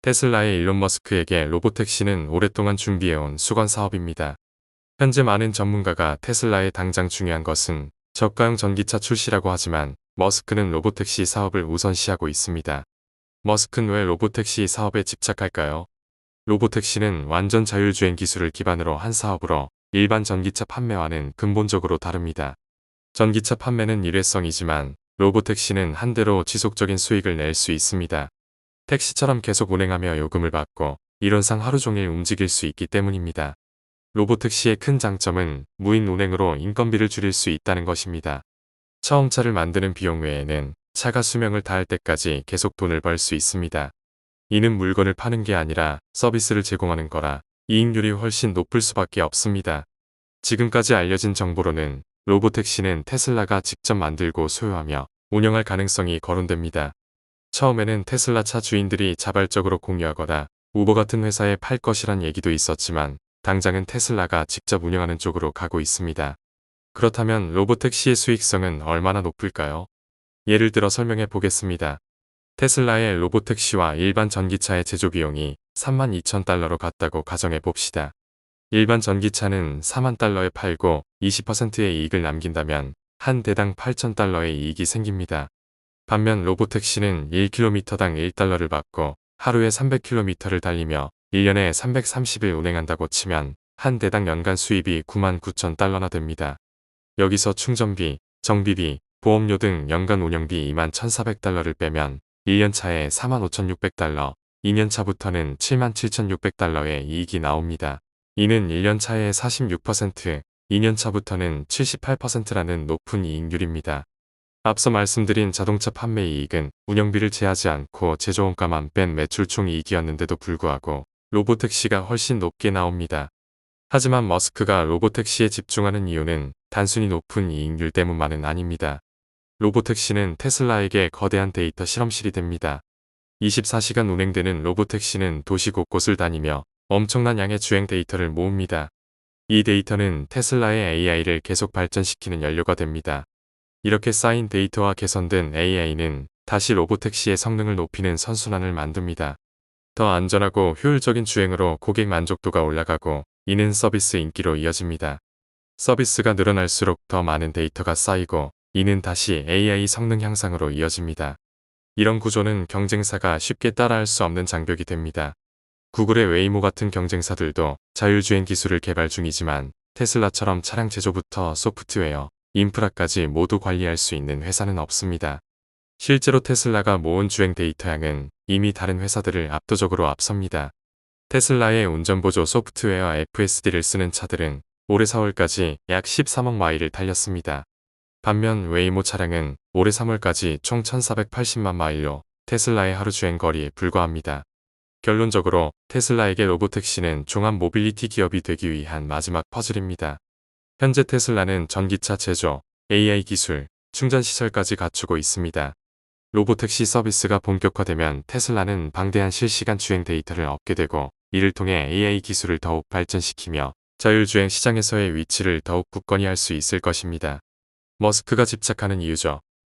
테슬라의 일론 머스크에게 로보택시는 오랫동안 준비해온 수건 사업입니다. 현재 많은 전문가가 테슬라의 당장 중요한 것은 저가형 전기차 출시라고 하지만 머스크는 로보택시 사업을 우선시하고 있습니다. 머스크는 왜 로보택시 사업에 집착할까요? 로보택시는 완전 자율주행 기술을 기반으로 한 사업으로 일반 전기차 판매와는 근본적으로 다릅니다. 전기차 판매는 일회성이지만 로보택시는 한 대로 지속적인 수익을 낼 수 있습니다. 택시처럼 계속 운행하며 요금을 받고 이론상 하루 종일 움직일 수 있기 때문입니다. 로보택시의 큰 장점은 무인 운행으로 인건비를 줄일 수 있다는 것입니다. 처음 차를 만드는 비용 외에는 차가 수명을 다할 때까지 계속 돈을 벌 수 있습니다. 이는 물건을 파는 게 아니라 서비스를 제공하는 거라 이익률이 훨씬 높을 수밖에 없습니다. 지금까지 알려진 정보로는 로보택시는 테슬라가 직접 만들고 소유하며 운영할 가능성이 거론됩니다. 처음에는 테슬라 차 주인들이 자발적으로 공유하거나 우버 같은 회사에 팔 것이란 얘기도 있었지만 당장은 테슬라가 직접 운영하는 쪽으로 가고 있습니다. 그렇다면 로보택시의 수익성은 얼마나 높을까요? 예를 들어 설명해 보겠습니다. 테슬라의 로보택시와 일반 전기차의 제조 비용이 32,000달러로 같다고 가정해 봅시다. 일반 전기차는 40,000달러에 팔고 20%의 이익을 남긴다면 한 대당 8,000달러의 이익이 생깁니다. 반면 로보택시는 1km당 1달러를 받고 하루에 300km를 달리며 1년에 330일 운행한다고 치면 한 대당 연간 수입이 99,000달러나 됩니다. 여기서 충전비, 정비비, 보험료 등 연간 운영비 21,400달러를 빼면 1년 차에 45,600달러, 2년 차부터는 77,600달러의 이익이 나옵니다. 이는 1년 차에 46%, 2년 차부터는 78%라는 높은 이익률입니다. 앞서 말씀드린 자동차 판매 이익은 운영비를 제하지 않고 제조원가만 뺀 매출 총 이익이었는데도 불구하고 로보택시가 훨씬 높게 나옵니다. 하지만 머스크가 로보택시에 집중하는 이유는 단순히 높은 이익률 때문만은 아닙니다. 로보택시는 테슬라에게 거대한 데이터 실험실이 됩니다. 24시간 운행되는 로보택시는 도시 곳곳을 다니며 엄청난 양의 주행 데이터를 모읍니다. 이 데이터는 테슬라의 AI를 계속 발전시키는 연료가 됩니다. 이렇게 쌓인 데이터와 개선된 AI는 다시 로보택시의 성능을 높이는 선순환을 만듭니다. 더 안전하고 효율적인 주행으로 고객 만족도가 올라가고 이는 서비스 인기로 이어집니다. 서비스가 늘어날수록 더 많은 데이터가 쌓이고 이는 다시 AI 성능 향상으로 이어집니다. 이런 구조는 경쟁사가 쉽게 따라할 수 없는 장벽이 됩니다. 구글의 웨이모 같은 경쟁사들도 자율주행 기술을 개발 중이지만 테슬라처럼 차량 제조부터 소프트웨어, 인프라까지 모두 관리할 수 있는 회사는 없습니다. 실제로 테슬라가 모은 주행 데이터량은 이미 다른 회사들을 압도적으로 앞섭니다. 테슬라의 운전보조 소프트웨어 FSD를 쓰는 차들은 올해 4월까지 약 13억 마일을 달렸습니다. 반면 웨이모 차량은 올해 3월까지 총 1,480만 마일로 테슬라의 하루 주행 거리에 불과합니다. 결론적으로 테슬라에게 로보택시는 종합 모빌리티 기업이 되기 위한 마지막 퍼즐입니다. 현재 테슬라는 전기차 제조, AI 기술, 충전 시설까지 갖추고 있습니다. 로보택시 서비스가 본격화되면 테슬라는 방대한 실시간 주행 데이터를 얻게 되고 이를 통해 AI 기술을 더욱 발전시키며 자율주행 시장에서의 위치를 더욱 굳건히 할 수 있을 것입니다. 머스크가 집착하는 이유죠.